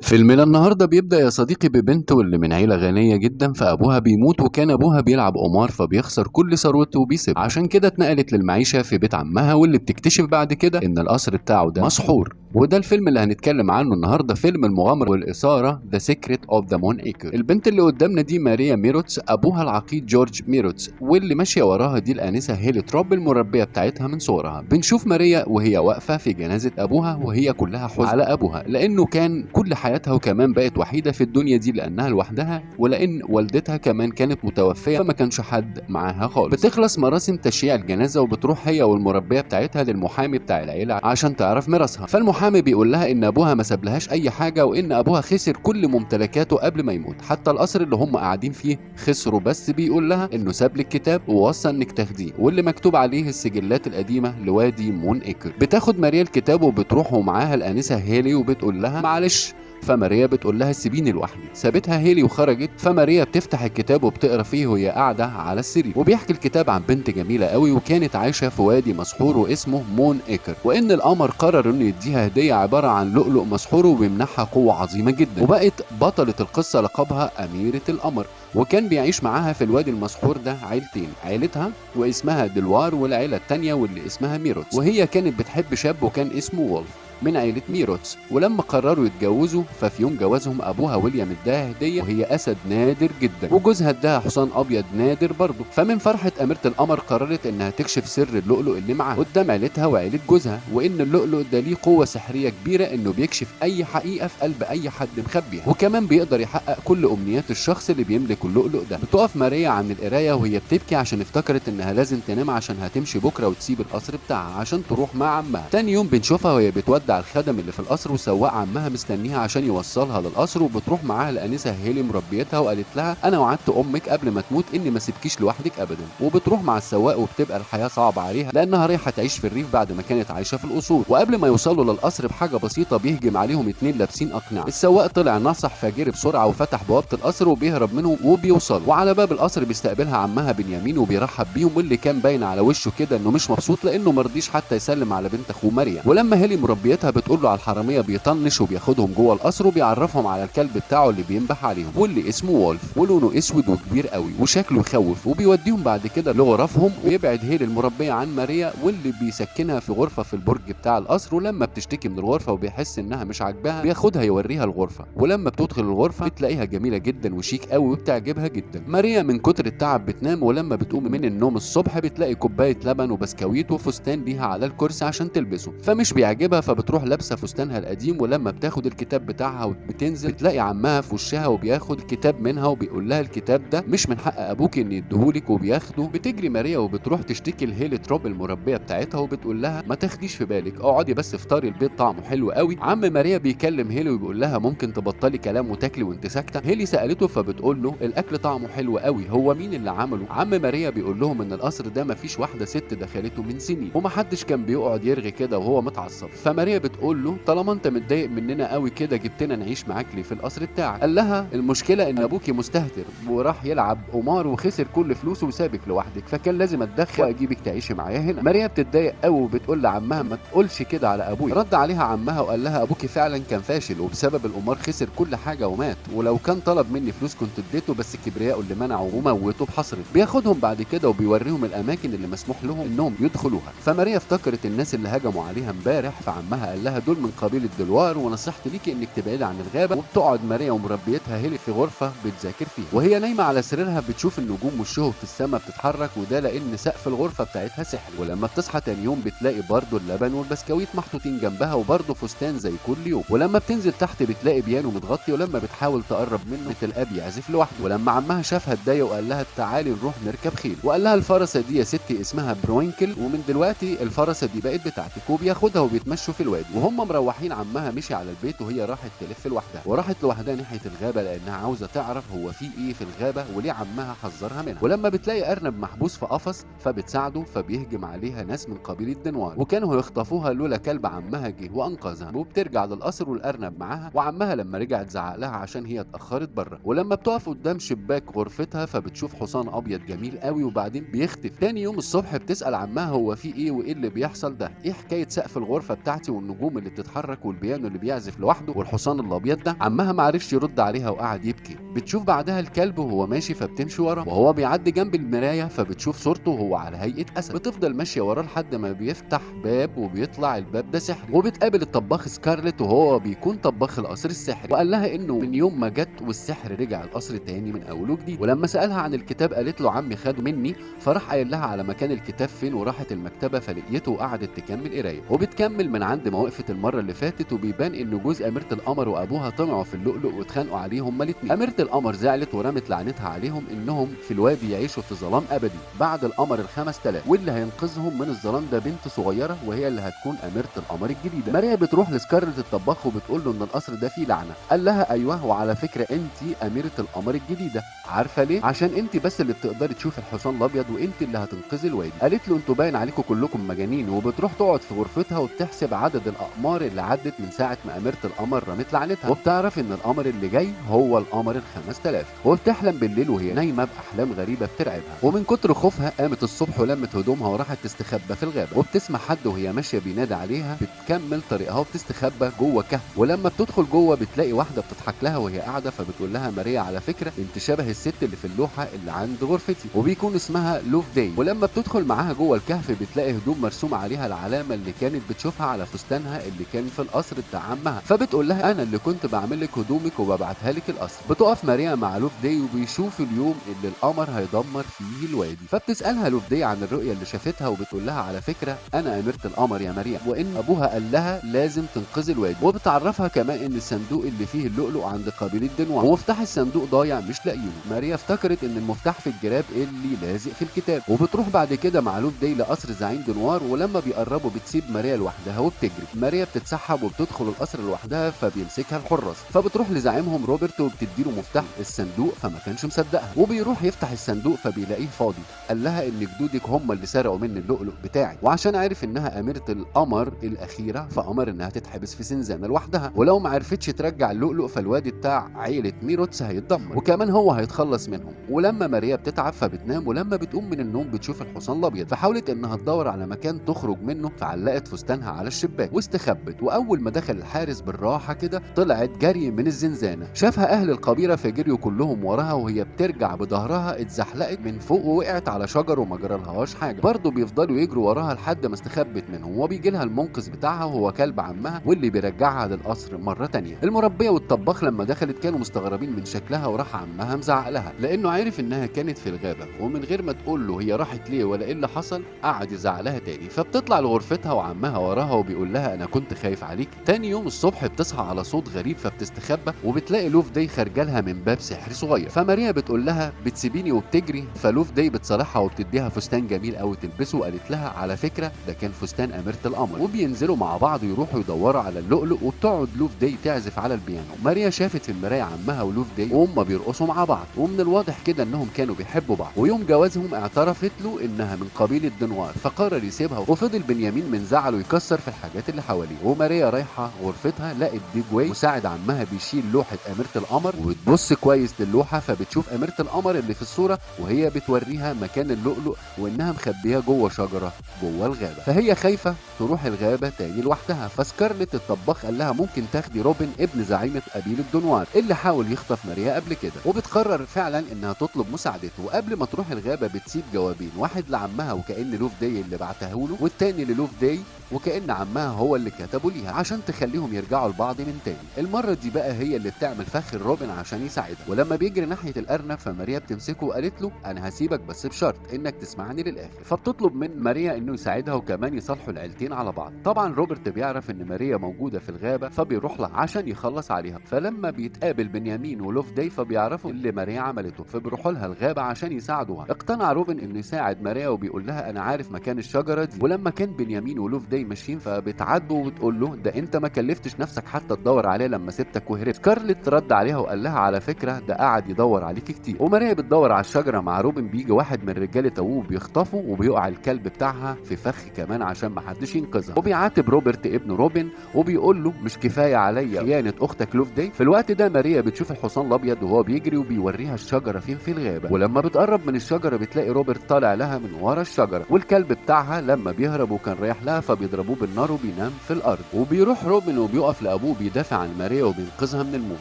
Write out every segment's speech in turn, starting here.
فيلمنا النهارده بيبدأ يا صديقي ببنت واللي من عيلة غنية جدا، فأبوها بيموت وكان أبوها بيلعب قمار فبيخسر كل ثروته وبيسيبها، عشان كده اتنقلت للمعيشة في بيت عمها، واللي بتكتشف بعد كده إن القصر بتاعه ده مسحور. وده الفيلم اللي هنتكلم عنه النهارده، فيلم المغامرة والإثارة The Secret of the Moon Acre. البنت اللي قدامنا دي ماريا ميروتس، أبوها العقيد جورج ميروتس، واللي ماشية وراها دي الآنسة هيلي تراب المربية بتاعتها من صغرها. بنشوف ماريا وهي واقفة في جنازة أبوها وهي كلها حزن على أبوها، لأنه كان كل حياتها وكمان بقت وحيدة في الدنيا دي لأنها لوحدها، ولأن والدتها كمان كانت متوفية فما كانش حد معاها خالص. بتخلص مراسم تشييع الجنازة وبتروح هي والمربية بتاعتها للمحامي بتاع العيلة عشان تعرف ميراثها. فالمحامي بيقول لها إن أبوها ما سابلهاش أي حاجة، وإن أبوها خسر كل ممتلكاته قبل ما يموت، حتى القصر اللي هم قاعدين فيه خسروا، بس بيقول لها إنه ساب لك كتاب ووصى إنك تاخديه واللي مكتوب عليه السجلات القديمة لوادي مون إيكر. بتاخد ماريا الكتاب وبتروح ومعاها الآنسة هيلي وبتقول لها معلش، فماريا بتقول لها سيبيني لوحدي. سابتها هيلي وخرجت، فماريا بتفتح الكتاب وبتقرا فيه وهي قاعده على السرير، وبيحكي الكتاب عن بنت جميله قوي وكانت عايشه في وادي مسحور واسمه مون ايكر، وان القمر قرر انه يديها هديه عباره عن لؤلؤ مسحور وبيمنحها قوه عظيمه جدا، وبقت بطله القصه لقبها اميره القمر. وكان بيعيش معاها في الوادي المسحور ده عيلتين، عيلتها واسمها دلوار، والعيله التانيه واللي اسمها ميروتس، وهي كانت بتحب شاب وكان اسمه وولف من عيلة ميروتس. ولما قرروا يتجوزوا ففي يوم جوازهم أبوها ويليام اداها هدية وهي أسد نادر جدا، وجوزها اداها حصان أبيض نادر برضه. فمن فرحة أميرة القمر قررت إنها تكشف سر اللؤلؤ اللي معاها قدام عيلتها وعيلة جوزها، وإن اللؤلؤ ده ليه قوة سحرية كبيرة إنه بيكشف أي حقيقة في قلب أي حد مخبيها، وكمان بيقدر يحقق كل أمنيات الشخص اللي بيملك اللؤلؤ ده. بتقف ماريا عن القراية وهي بتبكي عشان افتكرت إنها لازم تنام عشان هتمشي بكرة وتسيب القصر بتاعها عشان تروح مع عمها. تاني يوم بنشوفها وهي بتودع الخدم اللي في القصر، وسواق عمها مستنيها عشان يوصلها للقصر، وبتروح معاها الانسه هيلي مربيتها وقالت لها انا وعدت امك قبل ما تموت اني ما سيبكيش لوحدك ابدا. وبتروح مع السواق وبتبقى الحياه صعبه عليها لانها رايحه تعيش في الريف بعد ما كانت عايشه في القصور. وقبل ما يوصلوا للقصر بحاجه بسيطه بيهجم عليهم اتنين لابسين اقنعه. السواق طلع نصح فجري بسرعه وفتح بوابه القصر وبيهرب منهم وبيوصل. وعلى باب القصر بيستقبلها عمها بنيامين وبيرحب بيهم، واللي كان باين على وشه كده انه مش مبسوط لانه مرضيش حتى يسلم على بنت اخوه مريم. ولما هيلي مربيتها بتقول له على الحراميه بيطنش وبياخدهم جوه القصر وبيعرفهم على الكلب بتاعه اللي بينبح عليهم واللي اسمه وولف، ولونه اسود وكبير قوي وشكله يخوف، وبيوديهم بعد كده لغرفهم. ويبعد هيلي المربيه عن ماريا واللي بيسكنها في غرفه في البرج بتاع القصر، ولما بتشتكي من الغرفه وبيحس انها مش عاجباها بياخدها يوريها الغرفه. ولما بتدخل الغرفه بتلاقيها جميله جدا وشيك قوي وبتعجبها جدا. ماريا من كتر التعب بتنام، ولما بتقوم من النوم الصبح بتلاقي كوبايه لبن وبسكويت وفستان ليها على الكرسي عشان تلبسه، فمش بيعجبها فبتروح لابسه فستانها القديم. ولما بتاخد الكتاب بتاعها وبتنزل بتلاقي عمها في وشها وبياخد الكتاب منها وبيقول لها الكتاب ده مش من حق ابوك ان يديهولك وبياخده. بتجري ماريا وبتروح تشتكي لهيلي تروب المربيه بتاعتها وبتقول لها ما تاخديش في بالك، اقعدي بس افطري، البيض طعمه حلو قوي. عم ماريا بيكلم هيلي وبيقول لها ممكن تبطلي كلام وتاكلي وانت ساكته. هيلي سالته فبتقول له الاكل طعمه حلو قوي، هو مين اللي عمله؟ عم ماريا بيقول لهم ان القصر ده مفيش واحده ست دخلته من سنين ومحدش كان بيقعد يرغي كده وهو متعصب. فماريا بتقول له طالما انت متضايق مننا قوي كده جبتنا نعيش معاك ليه في القصر بتاعك؟ قال لها المشكله ان ابوكي مستهتر وراح يلعب قمار وخسر كل فلوسه وسابك لوحدك، فكان لازم اتدخل واجيبك تعيشي معايا هنا. ماريا بتتضايق قوي وبتقول لعمها ما تقولش كده على ابويا. رد عليها عمها وقال لها ابوكي فعلا كان فاشل وبسبب القمار خسر كل حاجه ومات، ولو كان طلب مني فلوس كنت اديته، بس كبرياءه اللي منعه وموته بحصرته. بياخدهم بعد كده وبيوريهم الاماكن اللي مسموح لهم انهم يدخلوها. فماريا افتكرت الناس اللي هجموا عليها امبارح، فعمها قال لها دول من قبيله دلوار ونصيحتي ليكي انك تبعدي عن الغابه. وبتقعد ماريا ومربيتها هيلي في غرفه بتذاكر فيها، وهي نايمه على سريرها بتشوف النجوم والشهب في السماء بتتحرك، وده لان سقف الغرفه بتاعتها سحري. ولما بتصحى تاني يوم بتلاقي برضه اللبن والبسكويت محطوطين جنبها وبرضه فستان زي كل يوم. ولما بتنزل تحت بتلاقي بيانو متغطي، ولما بتحاول تقرب منه بتلاقيه بيعزف لوحده. ولما عمها شافها اتضايق وقال لها تعالي نروح نركب خيل، وقال لها الفرسه دي يا ستي اسمها بروينكل، ومن دلوقتي الفرسه دي بقت بتاعتك. وبياخدها وبيتمشوا في الوادي. وهم مروحين عمها مشي على البيت وهي راحت تلف لوحدها، وراحت لوحدها ناحيه الغابه لانها عاوزه تعرف هو في ايه في الغابه وليه عمها حذرها منها. ولما بتلاقي ارنب محبوس في قفص فبتساعده، فبيهجم عليها ناس من قبيله دنوار وكانوا هيخطفوها لولا كلب عمها جه وانقذها. وبترجع للقصر والارنب معاها، وعمها لما رجعت زعق لها عشان هي اتاخرت بره. ولما بتقف قدام شباك غرفتها فبتشوف حصان ابيض جميل قوي وبعدين بيختفي. تاني يوم الصبح بتسال عمها هو في ايه وايه اللي بيحصل ده، ايه حكايه سقف الغرفه بتاعتي والنجوم اللي بتتحرك والبيانو اللي بيعزف لوحده والحصان الابيض ده. عمها معرفش يرد عليها وقعد يبكي. بتشوف بعدها الكلب وهو ماشي فبتمشي وراه، وهو بيعدي جنب المرايه فبتشوف صورته وهو على هيئه اسد. بتفضل ماشيه وراه لحد ما بيفتح باب وبيطلع الباب ده سحري، وبتقابل الطباخ سكارلت وهو بيكون طباخ القصر السحري، وقال لها انه من يوم ما جت والسحر رجع القصر تاني من اول وجديد. ولما سالها عن الكتاب قالت له عمي خده مني، فراح قايل لها على مكان الكتاب فين، وراحت المكتبه فلقيته وقعدت تكمل قرايه. وبتكمل من عند ما وقفت المره اللي فاتت، وبيبان ان جوز اميره القمر وابوها طمعوا في اللؤلؤ واتخانقوا عليه هما الاتنين. اميره القمر زعلت ورمت لعنتها عليهم انهم في الوادي يعيشوا في ظلام ابدي بعد القمر ال5000، واللي هينقذهم من الظلام ده بنت صغيره وهي اللي هتكون اميره القمر الجديده. ماريا بتروح لسكارلت الطباخ وبتقول له ان القصر ده فيه لعنه. قال لها ايوه، وعلى فكره انت اميره القمر الجديده. عارفه ليه؟ عشان انت بس اللي بتقدري تشوفي الحصان الابيض وانت اللي هتنقذي الوادي. قالت له انتوا باين عليكم كلكم مجانين. وبتروح تقعد في غرفتها وبتحسب عدد الاقمار اللي عدت من ساعه ما اميره القمر رمت لعنتها، وبتعرف ان القمر اللي جاي هو القمر ال5000. وبتحلم بالليل وهي نايمه باحلام غريبه بترعبها، ومن كتر خوفها قامت الصبح ولمت هدومها وراحت تستخبى في الغابه. وبتسمع حد وهي ماشيه بينادي عليها، بتكمل طريقها وبتستخبى جوه كهف. ولما بتدخل جوه بتلاقي واحده بتضحك لها وهي قاعده، فبتقول لها ماريا على فكره انت شبه الست اللي في اللوحه اللي عند غرفتي، وبيكون اسمها لوف داي. ولما بتدخل معاها جوه الكهف بتلاقي هدوم مرسوم عليها العلامه اللي كانت بتشوفها على فستانها اللي كان في القصر بتاع عمها، فبتقول لها انا اللي كنت بعمل لك هدومك وببعتها لك القصر. بتقف ماريا مع لوف داي وبيشوف اليوم اللي القمر هيدمر فيه الوادي، فبتسالها لوف داي عن الرؤيه اللي شافتها، وبتقول لها على فكره انا اميره القمر يا ماريا، وان ابوها قال لها لازم تنقذي الوادي. وبتعرفها كمان ان الصندوق اللي فيه اللؤلؤ عند قبيله دنوان، ومفتاح الصندوق ضايع مش لاقيينه. ماريا افتكرت ان المفتاح في الجراب اللي لازق في الكتاب. وبتروح بعد كده مع لوف داي لقصر زعيم دنوار، ولما بيقربوا بتسيب ماريا لوحدها وبتجري. ماريا بتتسحب وبتدخل القصر لوحدها فبيمسكها الحراس، فبتروح لزعيمهم روبرت وبتديله مفتاح الصندوق، فما كانش مصدقها. وبيروح يفتح الصندوق فبيلاقيه فاضي. قال لها ان جدودك هم اللي سرقوا مني اللؤلؤ بتاعي، وعشان عارف انها اميره القمر الاخيره فامر انها تتحبس في زنزانه لوحدها، ولو ما عرفتش ترجع اللؤلؤ فالوادي بتاع عيله ميروتس هيتدمر، وكمان هو هيتخلص منهم. ولما ماريا بتتعب فبتنام، ولما بتقوم من النوم بتشوف الحصان الابيض، فحاولت انها تدور على مكان تخرج منه، فعلقت فستانها على الشباك واستخبت. واول ما دخل الحارس بالراحه كده طلعت جري من الزنزانه. شافها اهل القبيله فجريوا كلهم وراها، وهي بترجع بظهرها اتزحلقت من فوق ووقعت على شجر وما جرالهاش حاجه. برضه بيفضلوا يجروا وراها لحد ما استخبت منهم، وبيجي لها المنقذ بتاعها وهو كلب عمها واللي بيرجعها للقصر مره تانية. المربيه والطباخ لما دخلت كانوا مستغربين من شكلها، وراح عمها مزعق لها لانه عارف انها كانت في الغابه، ومن غير ما تقول له هي راحت ليه ولا ايه اللي حصل قعد يزعق لها تاني. فبتطلع لغرفتها وعمها وراها وبيقول لها انا كنت خايف عليك. تاني يوم الصبح بتصحى على صوت غريب فبتستخبى، وبتلاقي لوف داي خارجه لها من باب سحري صغير. فماريا بتقول لها بتسيبيني وبتجري، فلوف داي بتصالحها وبتديها فستان جميل قوي تلبسه، وقالت لها على فكره ده كان فستان اميره القمر. وبينزلوا مع بعض يروحوا يدوروا على اللؤلؤ، وبتقعد لوف داي تعزف على البيانو. ماريا شافت في المرايه عمها ولوف داي وهم بيرقصوا مع بعض، ومن الواضح كده انهم كانوا بيحبوا بعض. ويوم جوازهم اعترفت له انها من قبيله دنوار، فقرر يسيبها. وفضل بنيامين من زعله يكسر في الحاجات اللي حواليه. وماريا رايحه غرفتها لقت ديج واي مساعد عمها بيشيل لوحه اميره القمر، وبتبص كويس للوحه فبتشوف اميره القمر اللي في الصوره وهي بتوريها مكان اللؤلؤ، وانها مخبيه جوه شجره جوه الغابه. فهي خايفه تروح الغابه تاني لوحدها. فسكارلت الطباخ قال لها ممكن تاخدي روبن ابن زعيمه قبيله دنوار اللي حاول يخطف ماريا قبل كده. وبتقرر فعلا انها تطلب مساعدته. وقبل ما تروح الغابه بتسيب جوابين، واحد لعمها وكأن لوف داي اللي بعته له، والتاني للوف داي وكأن عمها هو اللي كتبه ليها عشان تخليهم يرجعوا لبعض من تاني. المره دي بقى هي اللي بتعمل فخ روبن عشان يساعدها. ولما بيجري ناحيه الارنب فماريا بتمسكه وقالت له انا هسيبك بس بشرط انك تسمعني للاخر. فبتطلب من ماريا انه يساعدها وكمان يصالحوا العيلتين على بعض. طبعا روبرت بيعرف ان ماريا موجوده في الغابه فبيروح لها عشان يخلص عليها. فلما بيتقابل بنيامين ولوف داي فبيعرفوا اللي ماريا عملته، فبيروحوا لها الغابه عشان يساعدوها. اقتنع روبن انه يساعد ماريا وبيقول لها انا عارف مكان الشجره دي. ولما كان بنيامين ولوف داي ماشيين فبتعاتبه وبتقول له ده انت ما كلفتش نفسك حتى تدور عليه لما سبتك وهربت. سكارلت رد عليها وقال لها على فكره ده قعد يدور عليك كتير. وماريا بتدور على الشجره مع روبن، بيجي واحد من رجاله ابوه بيخطفه، وبيقع الكلب بتاعها في فخ كمان عشان ما حدش ينقذها. وبيعاتب روبرت ابن روبن وبيقول له مش كفايه عليا خيانه اختك لوف داي. في الوقت ده ماريا بتشوف الحصان الابيض وهو بيجري وبيوريها الشجره فين في الغابه. ولما بتقرب من الشجره بتلاقي روبرت طالع لها من ورا الشجره، والكلب بتاعها لما بيهرب وكان رايح لها فبيضربوه بالنار وبينام في الارض. وبيروح روبن وبيقف لابوه بيدافع عن ماريا وبينقذها من الموت.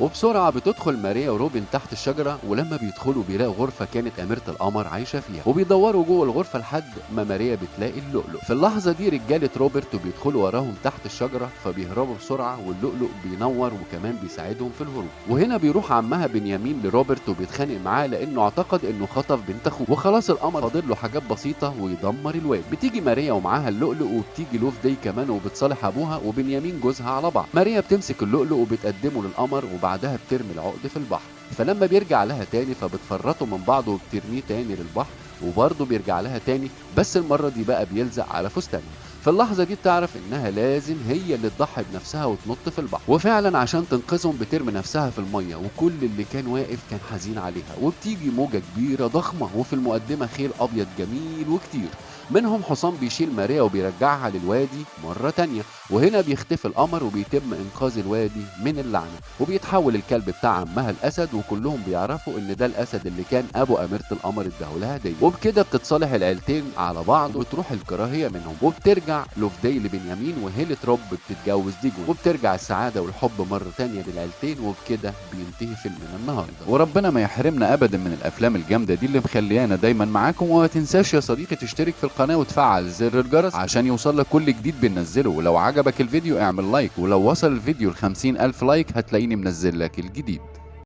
وبسرعه بتدخل ماريا وروبن تحت الشجره، ولما بيدخلوا بيلاقوا غرفه كانت اميره القمر عايشه فيها، وبيدوروا جوه الغرفه لحد ما ماريا بتلاقي اللؤلؤ. في اللحظه دي رجاله روبرت وبيدخلوا وراهم تحت الشجره فبيهربوا بسرعه، واللؤلؤ بينور وكمان بيساعدهم في الهروب. وهنا بيروح عمها بنيامين لروبرت وبيتخانق معاه لانه اعتقد انه خطف بنت اخوه، وخلاص القمر فاضل له حاجات بسيطه ويدمر الواد. بتيجي ماريا ومعاها اللؤلؤ، وبتيجي لوف داي كمان وبتصالح ابوها وبنيامين جوزها على بعض. ماريا بتمسك اللؤلؤ وبتقدمه للقمر، وبعدها بترمي العقد في البحر. فلما بيرجع لها تاني فبتفرطه من بعض وبترميه تاني للبحر، وبرضه بيرجع لها تاني، بس المرة دي بقى بيلزق على فستانها. في اللحظة دي بتعرف انها لازم هي اللي تضحي بنفسها وتنط في البحر، وفعلا عشان تنقذهم بترمي نفسها في المية، وكل اللي كان واقف كان حزين عليها. وبتيجي موجة كبيرة ضخمة، وفي المقدمة خيل ابيض جميل وكتير، منهم حصان بيشيل ماريا وبيرجعها للوادي مرة تانية. وهنا بيختفي القمر وبيتم انقاذ الوادي من اللعنة، وبيتحول الكلب بتاع عمها الاسد، وكلهم بيعرفوا ان ده الاسد اللي كان ابو اميرة القمر اداهولها هدية. وبكده بتتصالح العيلتين على بعض وبتروح الكراهية منهم، وبترجع لوفداي لبنيامين، وهيلة روب بتتجوز ديجون، وبترجع السعادة والحب مرة تانية للعيلتين. وبكده بينتهي فيلمنا النهارده، وربنا ما يحرمنا ابدا من الافلام الجامدة دي اللي مخليانا دايما معاكم. وما تنساش يا صديقي تشترك في القناة وتفعل زر الجرس عشان يوصلك كل جديد بننزله. ولو عجبك الفيديو اعمل لايك، ولو وصل الفيديو ل50,000 لايك هتلاقيني منزل لك الجديد.